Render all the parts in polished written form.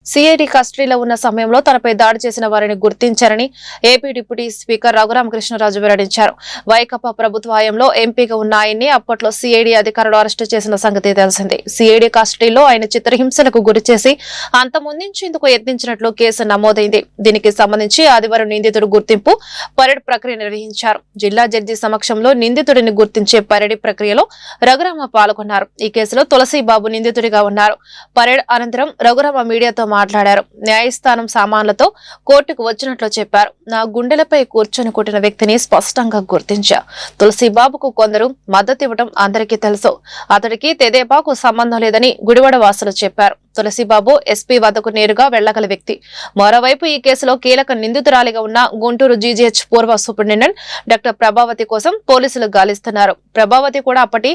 CID కస్టడీలో ఉన్న సమయంలో తనపై దాడి చేసిన వారిని గుర్తించారని ఏపీ డిప్యూటీ స్పీకర్ రఘురామకృష్ణరాజు వెల్లడించారు. వైకాపా ప్రభుత్వ హయాంలో ఎంపీగా ఉన్న ఆయన్ని అప్పట్లో సిఐడి అధికారులు అరెస్టు చేసిన సంగతి తెలిసిందే. సిఐడి కస్టడీలో ఆయన చిత్రహింసలకు గురిచేసి అంతమొందించేందుకు యత్నించినట్లు కేసు నమోదైంది. దీనికి సంబంధించి ఆదివారం నిందితుడు గుర్తింపు పరేడ్ ప్రక్రియ నిర్వహించారు. జిల్లా జడ్జి సమక్షంలో నిందితుడిని గుర్తించే పరేడ్ ప్రక్రియలో రఘురామ పాల్గొన్నారు. ఈ కేసులో తులసిబాబు నిందితుడిగా ఉన్నారు. పరేడ్ అనంతరం రఘురామ మీడియాతో మాట్లాడారు. న్యాయస్థానం సామాన్లతో కోర్టుకు వచ్చినట్లు చెప్పారు. నా గుండెలపై కూర్చొని కొట్టిన వ్యక్తిని స్పష్టంగా గుర్తించా. తులసిబాబుకు కొందరు మద్దతు ఇవ్వడం అందరికీ తెలుసు. అతడికి తెదేపాకు సంబంధం లేదని గుడివాడ వాసులు చెప్పారు. తులసిబాబు ఎస్పీ వద్దకు నేరుగా వెళ్లగల వ్యక్తి. మరోవైపు ఈ కేసులో కీలక నిందితురాలిగా ఉన్న గుంటూరు జీజీహెచ్ పూర్వ సూపరింటెండెంట్ డాక్టర్ ప్రభావతి కోసం పోలీసులు గాలిస్తున్నారు. ప్రభావతి కూడా అప్పటి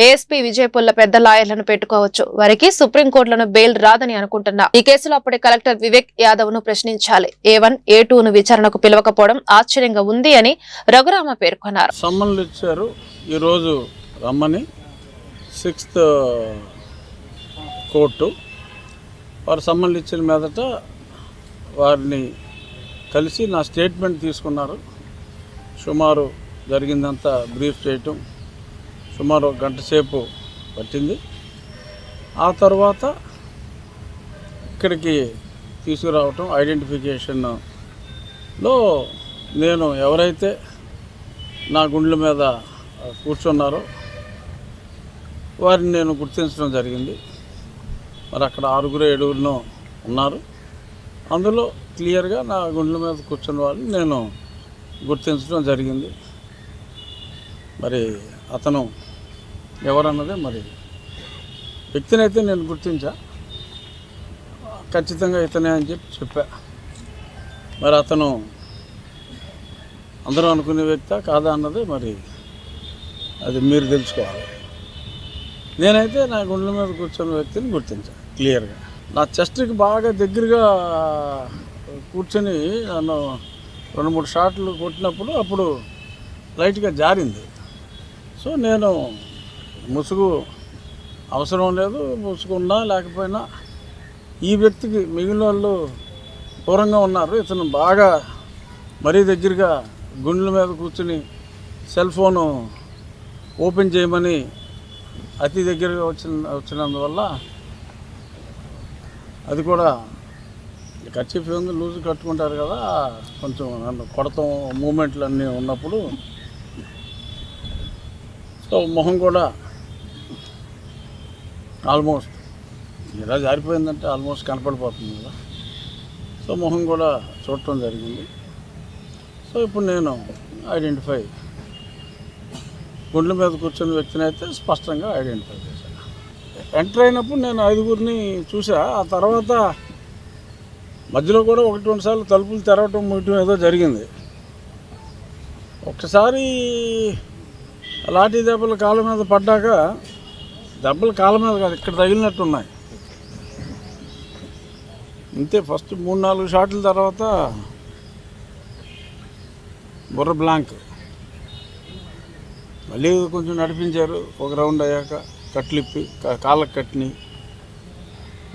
ఏఎస్పీ విజయపుల్ల పెద్ద లాయర్లను పెట్టుకోవచ్చు. వారికి సుప్రీంకోర్టులను బెయిల్ రాదని అనుకుంటున్నా. ఈ కేసులో అప్పటి కలెక్టర్ వివేక్ యాదవ్ ను ప్రశ్నించాలి. A1, A2 ను విచారణకు పిలవకపోవడం ఆశ్చర్యంగా ఉంది అని రఘురామ పేర్కొన్నారు. సమ్మన్లు ఇచ్చారు. ఈరోజు రమ్మని 6th కోర్టు వారు సమ్మన్లు ఇచ్చిన మీదట వారిని కలిసి నా స్టేట్మెంట్ తీసుకున్నారు. సుమారు జరిగిందంతా బ్రీఫ్ చేయటం సుమారు 1 గంట సేపు పట్టింది. ఆ తర్వాత ఇక్కడికి తీసుకురావటం ఐడెంటిఫికేషన్లో నేను ఎవరైతే నా గుండెల మీద కూర్చున్నారో వారిని నేను గుర్తించడం జరిగింది. మరి అక్కడ 6-7 ఉన్నారు. అందులో క్లియర్గా నా గుండెల మీద కూర్చున్న వాళ్ళని నేను గుర్తించడం జరిగింది. మరి అతను ఎవరన్నదే మరి వ్యక్తిని అయితే నేను గుర్తించా. ఖచ్చితంగా ఇతనే అని చెప్పా. మరి అతను అందరూ అనుకునే వ్యక్తా కాదా అన్నది మరి అది మీరు తెలుసుకోవాలి. నేనైతే నా గుండెల మీద కూర్చున్న వ్యక్తిని గుర్తించాను క్లియర్గా. నా చెస్ట్కి బాగా దగ్గరగా కూర్చొని నన్ను 2-3 షాట్లు కొట్టినప్పుడు అప్పుడు లైట్గా జారింది. సో నేను ముసుగు అవసరం లేదు, ముసుగున్నా లేకపోయినా ఈ వ్యక్తికి మిగిలిన వాళ్ళు దూరంగా ఉన్నారు. ఇతను బాగా మరీ దగ్గరగా గుండెల మీద కూర్చుని సెల్ ఫోను ఓపెన్ చేయమని అతి దగ్గరగా వచ్చినందువల్ల అది కూడా కర్చీఫ్ లూజ్ కట్టుకుంటారు కదా, కొంచెం నన్ను కొడతాం మూమెంట్లు అన్నీ ఉన్నప్పుడు సో మొహం కూడా ఆల్మోస్ట్ ఇలా జారిపోయిందంటే ఆల్మోస్ట్ కనపడిపోతుంది కదా. సో మొహం కూడా చూడటం జరిగింది. సో ఇప్పుడు నేను ఐడెంటిఫై గుండెల మీద కూర్చున్న వ్యక్తిని అయితే స్పష్టంగా ఐడెంటిఫై చేశాను. ఎంటర్ అయినప్పుడు నేను 5గురిని చూసా. ఆ తర్వాత మధ్యలో కూడా 1-2 సార్లు తలుపులు తెరవటం మూయటం ఏదో జరిగింది. ఒక్కసారి లాఠీ దెబ్బలు కాళ్ళ మీద పడ్డాక దెబ్బలు కాళ్ళ మీద కాదు ఇక్కడ తగిలినట్టున్నాయి అంతే. ఫస్ట్ 3-4 షాట్ల తర్వాత బుర్ర బ్లాంక్. మళ్ళీ కొంచెం నడిపించారు. ఒక రౌండ్ అయ్యాక కట్లిప్పి కాళ్ళకు కట్టిని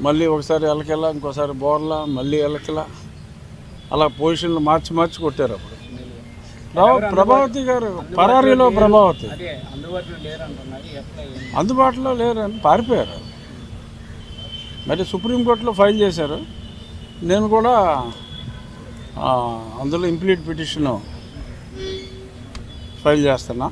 మళ్ళీ ఒకసారి ఎలకెలా, ఇంకోసారి బోర్లా, మళ్ళీ ఎలకెలా, అలా పొజిషన్లు మార్చి కొట్టారు. అప్పుడు ప్రభావతి గారు పరారీలో ప్రభావతి అందుబాటులో లేరని పారిపోయారు. మరి సుప్రీంకోర్టులో ఫైల్ చేశారు. నేను కూడా అందులో ఇంప్లీట్ పిటిషన్ ఫైల్ చేస్తున్నా.